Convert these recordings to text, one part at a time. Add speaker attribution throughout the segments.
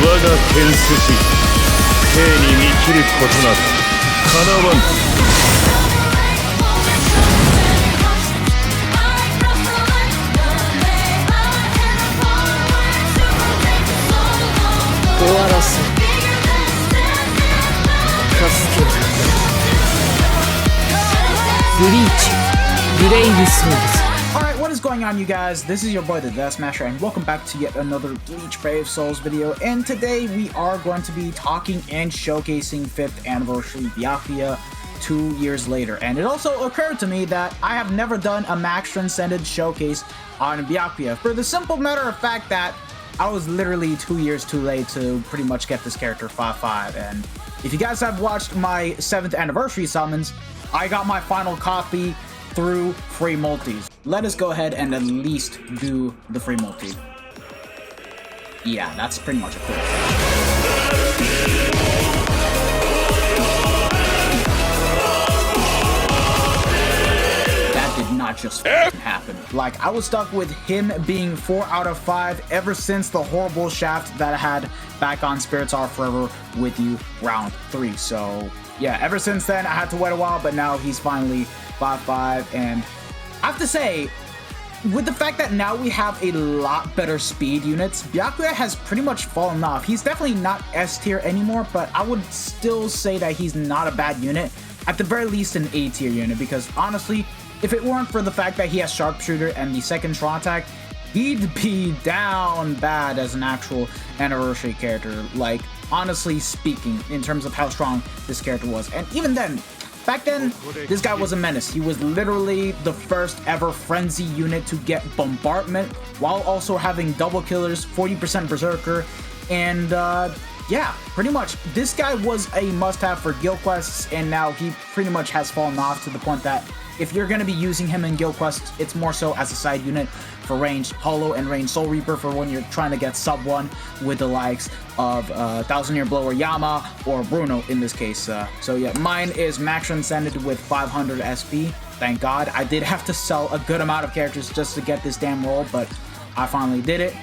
Speaker 1: 剣筋生に見切ることなど叶わん。
Speaker 2: 終わらせ助ける。ブリーチブレイブソウルズ。
Speaker 3: Alright, what is going on, you guys? This is your boy the Death Smasher, and welcome back to yet another Bleach Brave Souls video. And today we are going to be talking and showcasing 5th anniversary Byakuya 2 years later. And it also occurred to me that I have never done a Max Transcended showcase on Byakuya, for the simple matter of fact that I was literally 2 years too late to pretty much get this character 5-5. And if you guys have watched my 7th anniversary summons, I got my final copy through free multis. Let us go ahead and at least do the free multi. Yeah, that's pretty much a cool. That did not just happen. Like, I was stuck with him being 4 out of 5 ever since the horrible shaft that I had back on Spirits Are Forever With You round 3. So yeah, ever since then I had to wait a while, but now he's finally 5-5. And I have to say, with the fact that now we have a lot better speed units, Byakuya has pretty much fallen off. He's definitely not S tier anymore, but I would still say that he's not a bad unit. At the very least an A tier unit, because honestly, if it weren't for the fact that he has Sharpshooter and the second strong attack, he'd be down bad as an actual anniversary character. Like, honestly speaking, in terms of how strong this character was. And even then, back then, this guy was a menace. He was literally the first ever frenzy unit to get bombardment while also having double killers, 40% berserker, and yeah, pretty much this guy was a must-have for guild quests, and now he pretty much has fallen off to the point that if you're going to be using him in guild quests, it's more so as a side unit for ranged Hollow and ranged Soul Reaper for when you're trying to get sub 1 with the likes of 1000 Year Blower Yama or Bruno in this case. So yeah, mine is Max Transcended with 500 SP. Thank God. I did have to sell a good amount of characters just to get this damn roll, but I finally did it.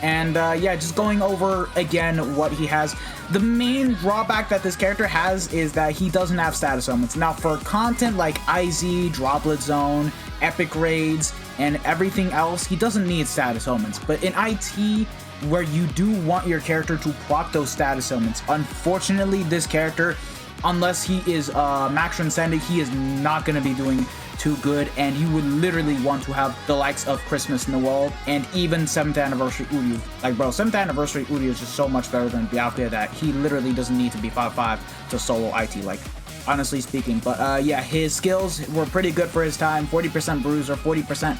Speaker 3: And yeah, just going over again what he has. The main drawback that this character has is that he doesn't have status elements. Now, for content like IZ, Droplet Zone, Epic Raids, and everything else, he doesn't need status elements. But in IT, where you do want your character to proc those status elements, unfortunately, this character, unless he is Max Transcended, he is not going to be doing too good, and you would literally want to have the likes of Christmas Noel and even 7th anniversary Uryu. Like, bro, 7th anniversary Uryu is just so much better than Byakuya that he literally doesn't need to be 5-5 to solo IT, like, honestly speaking. But yeah, his skills were pretty good for his time. 40% Bruiser, 40%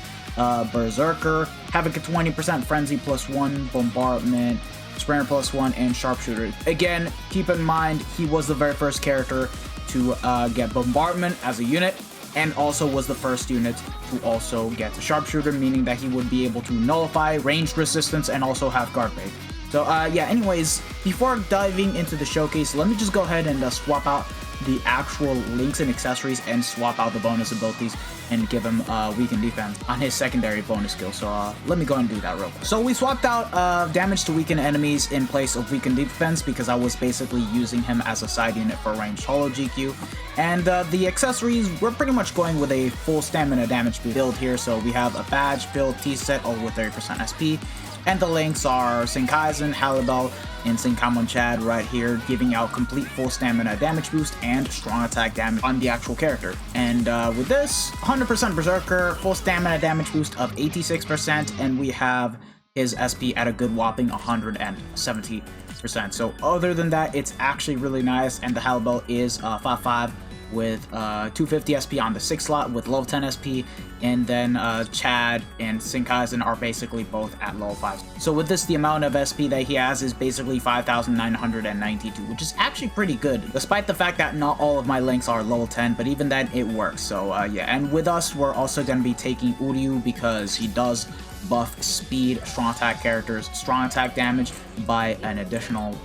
Speaker 3: Berserker, Havoc at 20%, Frenzy +1, Bombardment, Sprinter +1, and Sharpshooter. Again, keep in mind, he was the very first character to get Bombardment as a unit, and also was the first unit to also get the Sharpshooter, meaning that he would be able to nullify ranged resistance and also have guard break. So yeah, anyways, before diving into the showcase, let me just go ahead and swap out the actual links and accessories and swap out the bonus abilities and give him weaken defense on his secondary bonus skill. So let me go and do that real quick. So we swapped out damage to weaken enemies in place of weaken defense because I was basically using him as a side unit for ranged Hollow GQ. And the accessories, we're pretty much going with a full stamina damage build here. So we have a badge build, T-set, all with 30% SP. And the links are Senkaizen, Halibel, and Senkaimon Chad right here, giving out complete full stamina damage boost and strong attack damage on the actual character. And with this, 100% Berserker, full stamina damage boost of 86%, and we have his SP at a good whopping 170%. So other than that, it's actually really nice, and the Halibel is 5-5 with 250 SP on the 6th slot with level 10 SP, and then Chad and Senkaizen are basically both at level 5. So with this, the amount of SP that he has is basically 5,992, which is actually pretty good, despite the fact that not all of my links are level 10, but even then it works. So yeah, and with us, we're also going to be taking Uryu because he does buff speed, strong attack characters, strong attack damage by an additional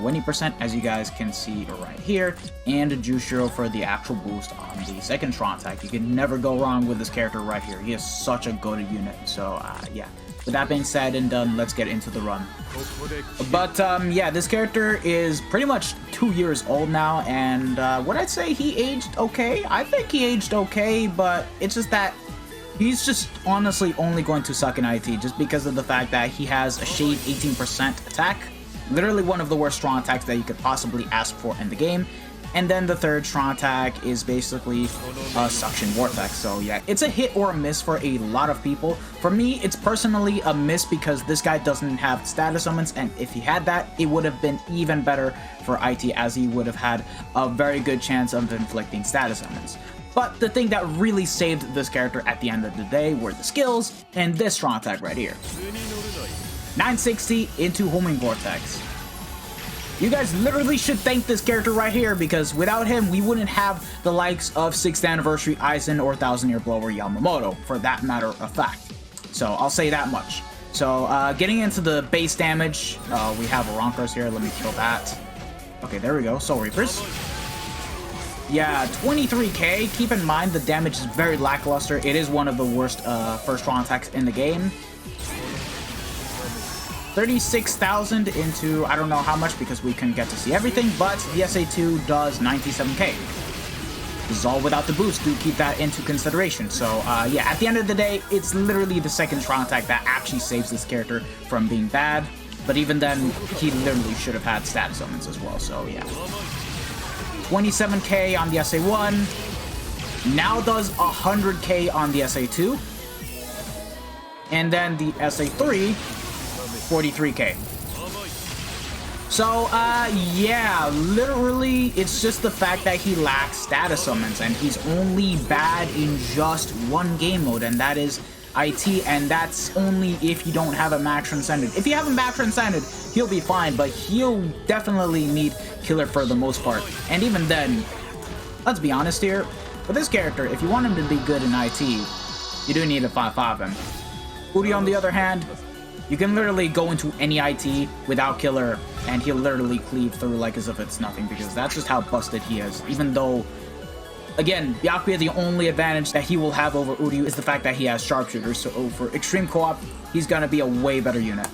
Speaker 3: 20%, as you guys can see right here, and Jushiro for the actual boost on the second strong attack. You can never go wrong with this character right here. He is such a good unit. So yeah, with that being said and done, let's get into the run. But yeah, this character is pretty much 2 years old now, and would I say he aged okay? I think he aged okay, but it's just that he's just honestly only going to suck in IT just because of the fact that he has a shade 18% attack, literally one of the worst strong attacks that you could possibly ask for in the game. And then the third strong attack is basically a suction vortex. So yeah, it's a hit or a miss for a lot of people. For me, it's personally a miss because this guy doesn't have status summons, and if he had that, it would have been even better for IT, as he would have had a very good chance of inflicting status summons. But the thing that really saved this character at the end of the day were the skills and this strong attack right here. 960 into homing vortex. You guys literally should thank this character right here, because without him, we wouldn't have the likes of 6th Anniversary Aizen or 1000-Year Blower Yamamoto, for that matter of fact. So I'll say that much. So getting into the base damage, we have Ronkers here. Let me kill that. Okay, there we go. Soul Reapers. Yeah, 23k. Keep in mind the damage is very lackluster. It is one of the worst first strong attacks in the game. 36,000 into I don't know how much because we couldn't get to see everything, but the SA2 does 97k. This is all without the boost. Do keep that into consideration. So yeah, at the end of the day, it's literally the second strong attack that actually saves this character from being bad. But even then, he literally should have had status summons as well. So yeah, 27k on the SA1. Now does 100k on the SA2. And then the SA3, 43k. So, yeah, literally, it's just the fact that he lacks status summons, and he's only bad in just one game mode, and that is IT, and that's only if you don't have a max Transcended. If you have a max Transcended, he'll be fine, but he'll definitely need Killer for the most part. And even then, let's be honest here, for this character, if you want him to be good in IT, you do need to 5-5 him. Uri, on the other hand, you can literally go into any IT without Killer, and he'll literally cleave through like as if it's nothing, because that's just how busted he is. Even though, again, Byakuya, the only advantage that he will have over Uryu is the fact that he has sharpshooters, so for extreme co-op, he's gonna be a way better unit.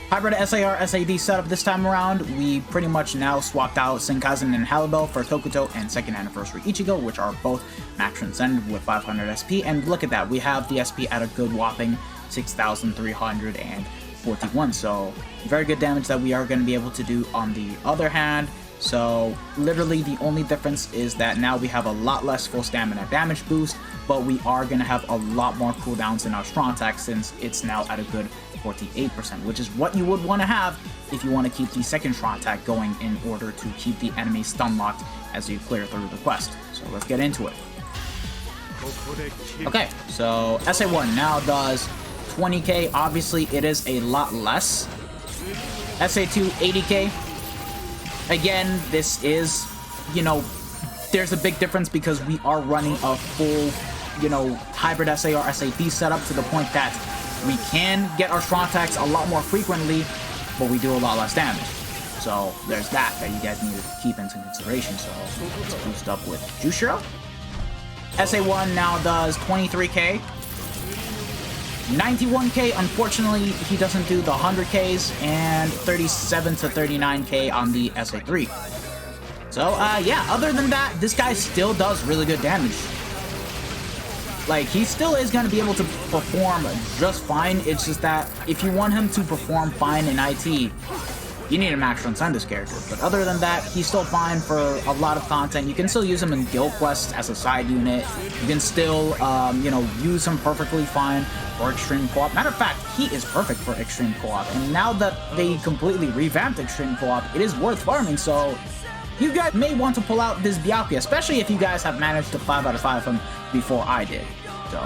Speaker 3: Hybrid SAR SAD setup this time around, we pretty much now swapped out Senkazen and Halibel for Tokuto and 2nd Anniversary Ichigo, which are both max Transcended with 500 SP, and look at that, we have the SP at a good whopping 6,341, so very good damage that we are going to be able to do on the other hand. So literally the only difference is that now we have a lot less full stamina damage boost, but we are going to have a lot more cooldowns in our strong attack since it's now at a good 48%, which is what you would want to have if you want to keep the second strong attack going in order to keep the enemy stun locked as you clear through the quest. So let's get into it. Okay, so SA1 now does 20k. Obviously it is a lot less. SA2 80k. Again, this is, you know, there's a big difference because we are running a full, you know, hybrid SAR SAD setup to the point that we can get our strong attacks a lot more frequently, but we do a lot less damage. So there's that you guys need to keep into consideration. So let's boost up with Jushiro. SA1 now does 23k. 91k, unfortunately, he doesn't do the 100ks, and 37 to 39k on the SA3. So, yeah, other than that, this guy still does really good damage. Like, he still is going to be able to perform just fine. It's just that if you want him to perform fine in IT, you need a max Transcend this character. But other than that, he's still fine for a lot of content. You can still use him in guild quests as a side unit. You can still, you know, use him perfectly fine for extreme co-op. Matter of fact, he is perfect for extreme co-op. And now that they completely revamped extreme co-op, it is worth farming. So you guys may want to pull out this Byakuya, especially if you guys have managed to 5 out of 5 him before I did. So,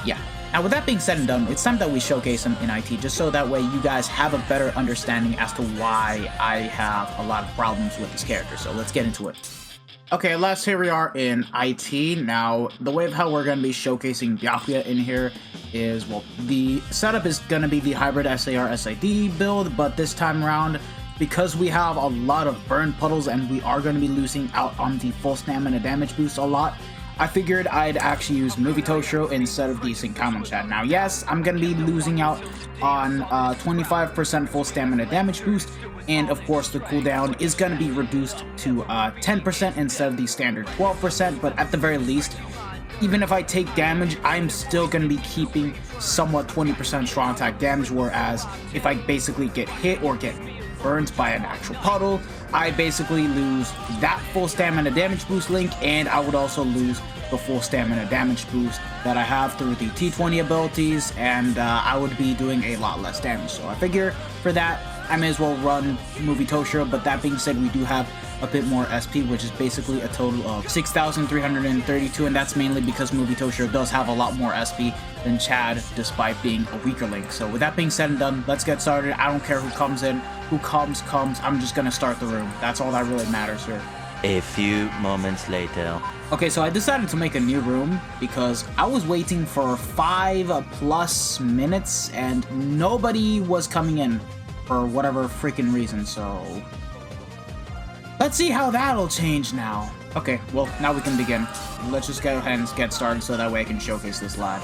Speaker 3: yeah. Now, with that being said and done, it's time that we showcase him in IT, just so that way you guys have a better understanding as to why I have a lot of problems with this character. So let's get into it. Okay, last here we are in IT. Now, the way of how we're going to be showcasing Byakuya in here is, well, the setup is going to be the hybrid SAR SAD build, but this time around, because we have a lot of burn puddles and we are going to be losing out on the full stamina damage boost a lot, I figured I'd actually use Movie Toshiro instead of the Sync Chat. Now, yes, I'm going to be losing out on 25% full stamina damage boost, and of course the cooldown is going to be reduced to 10% instead of the standard 12%, but at the very least, even if I take damage, I'm still going to be keeping somewhat 20% strong attack damage, whereas if I basically get hit or get burned by an actual puddle, I basically lose that full stamina damage boost link, and I would also lose the full stamina damage boost that I have through the T20 abilities, and I would be doing a lot less damage. So I figure for that, I may as well run Movie Toshiro, but that being said, we do have a bit more SP, which is basically a total of 6,332, and that's mainly because Movie Toshiro does have a lot more SP than Chad, despite being a weaker link. So with that being said and done, let's get started. I don't care who comes in, who comes, I'm just gonna start the room. That's all that really matters here.
Speaker 4: A few moments later.
Speaker 3: Okay, so I decided to make a new room because I was waiting for 5+ minutes and nobody was coming in for whatever freaking reason, so let's see how that'll change now. Okay, well, now we can begin. Let's just go ahead and get started so that way I can showcase this lad.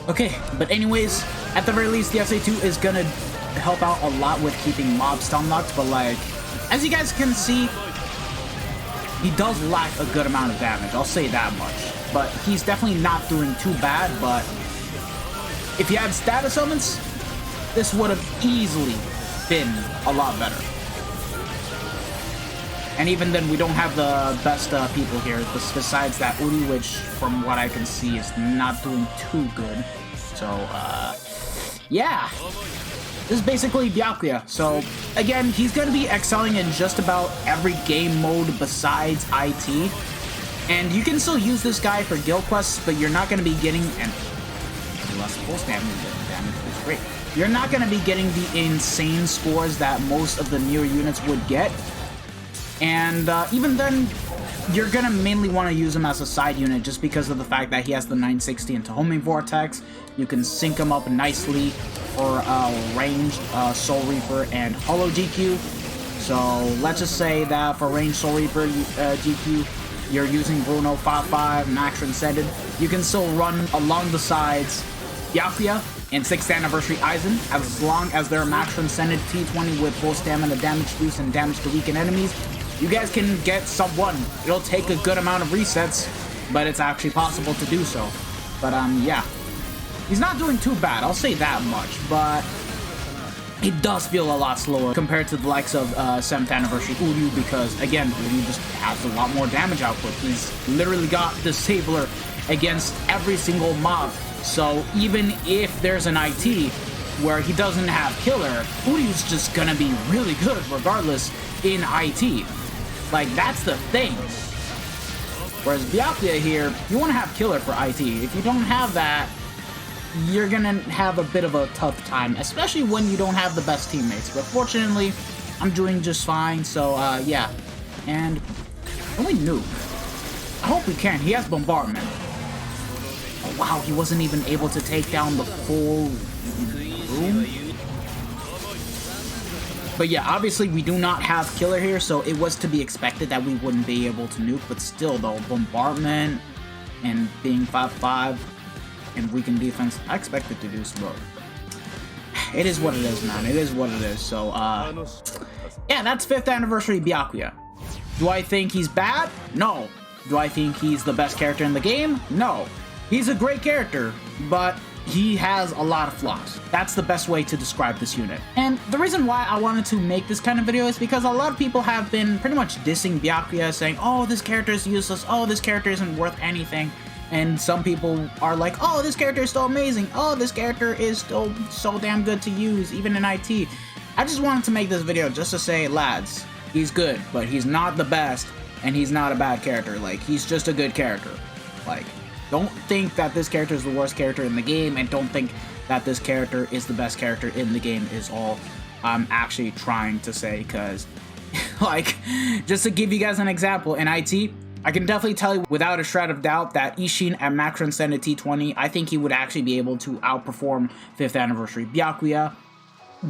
Speaker 3: Okay, but anyways, at the very least, the SA2 is gonna help out a lot with keeping mobs stun locked, but like, as you guys can see, he does lack a good amount of damage, I'll say that much. But he's definitely not doing too bad, but if he had status summons, this would have easily been a lot better. And even then, we don't have the best people here, besides that Uri, which, from what I can see, is not doing too good. So, yeah. This is basically Byakuya. So, again, he's going to be excelling in just about every game mode besides IT. And you can still use this guy for guild quests, but you're not going to be getting less full stamina damage, which is great. You're not going to be getting the insane scores that most of the newer units would get. And even then, you're going to mainly want to use him as a side unit just because of the fact that he has the 960 into homing vortex. You can sync him up nicely for ranged Soul Reaper and Hollow GQ. So let's just say that for ranged Soul Reaper GQ, you're using Bruno 5-5, Max Transcended. You can still run along the sides Byakuya and 6th Anniversary Aizen, as long as they're Max Transcended T20 with full stamina damage boost and damage to weaken enemies. You guys can get sub 1. It'll take a good amount of resets, but it's actually possible to do so. But yeah. He's not doing too bad, I'll say that much, but it does feel a lot slower compared to the likes of 7th Anniversary Uryu, because again, Uryu just has a lot more damage output. He's literally got Disabler against every single mob. So even if there's an IT where he doesn't have Killer, Uryu's just gonna be really good regardless in IT. Like, that's the thing. Whereas Byakuya here, you want to have Killer for IT. If you don't have that, you're gonna have a bit of a tough time, especially when you don't have the best teammates. But fortunately, I'm doing just fine, so yeah. And can we nuke? I hope we can. He has Bombardment. Oh wow, he wasn't even able to take down the full room. But yeah, obviously we do not have Killer here, so it was to be expected that we wouldn't be able to nuke. But still though, Bombardment and being 5-5 and weaken defense, I expected to do so. It is what it is, man. It is what it is. So yeah, that's 5th Anniversary Byakuya. Do I think he's bad? No. Do I think he's the best character in the game? No. He's a great character, but he has a lot of flaws. That's the best way to describe this unit. And the reason why I wanted to make this kind of video is because a lot of people have been pretty much dissing Byakuya, saying, oh, this character is useless, oh, this character isn't worth anything. And some people are like, oh, this character is still amazing, oh, this character is still so damn good to use, even in IT. I just wanted to make this video just to say, lads, he's good, but he's not the best, and he's not a bad character. Like, he's just a good character. Like, don't think that this character is the worst character in the game, and don't think that this character is the best character in the game is all I'm actually trying to say, because, like, just to give you guys an example, in IT, I can definitely tell you without a shred of doubt that Ishin at Max Transcended T20, I think he would actually be able to outperform 5th Anniversary Byakuya.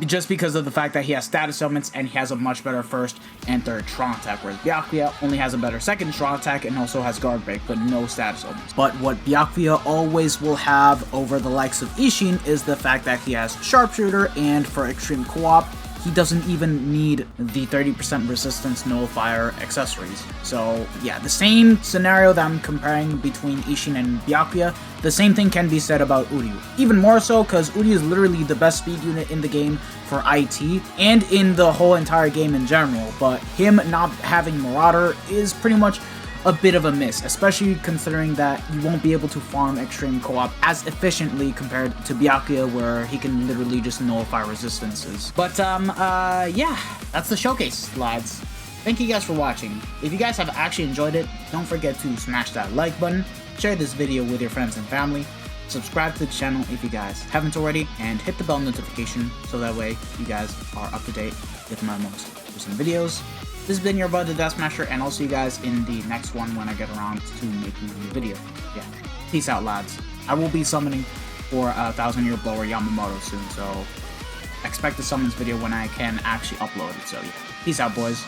Speaker 3: just because of the fact that he has status ailments and he has a much better first and third strong attack, whereas Byakuya only has a better second strong attack and also has guard break, but no status ailments. But what Byakuya always will have over the likes of Ishin is the fact that he has sharpshooter, and for extreme co-op, he doesn't even need the 30% resistance nullifier accessories. So yeah, the same scenario that I'm comparing between Ishin and Byakuya, the same thing can be said about Uryu. Even more so because Uryu is literally the best speed unit in the game for IT and in the whole entire game in general, but him not having Marauder is pretty much a bit of a miss, especially considering that you won't be able to farm extreme co-op as efficiently compared to Byakuya, where he can literally just nullify resistances. But yeah, that's the showcase, lads. Thank you guys for watching. If you guys have actually enjoyed it, don't forget to smash that like button, share this video with your friends and family, subscribe to the channel if you guys haven't already, and hit the bell notification so that way you guys are up to date with my most recent videos. This has been your brother Death Smasher, and I'll see you guys in the next one when I get around to making a new video. Yeah, peace out, lads. I will be summoning for 1000-Year Blower Yamamoto soon, so expect the summons video when I can actually upload it. So yeah, peace out, boys.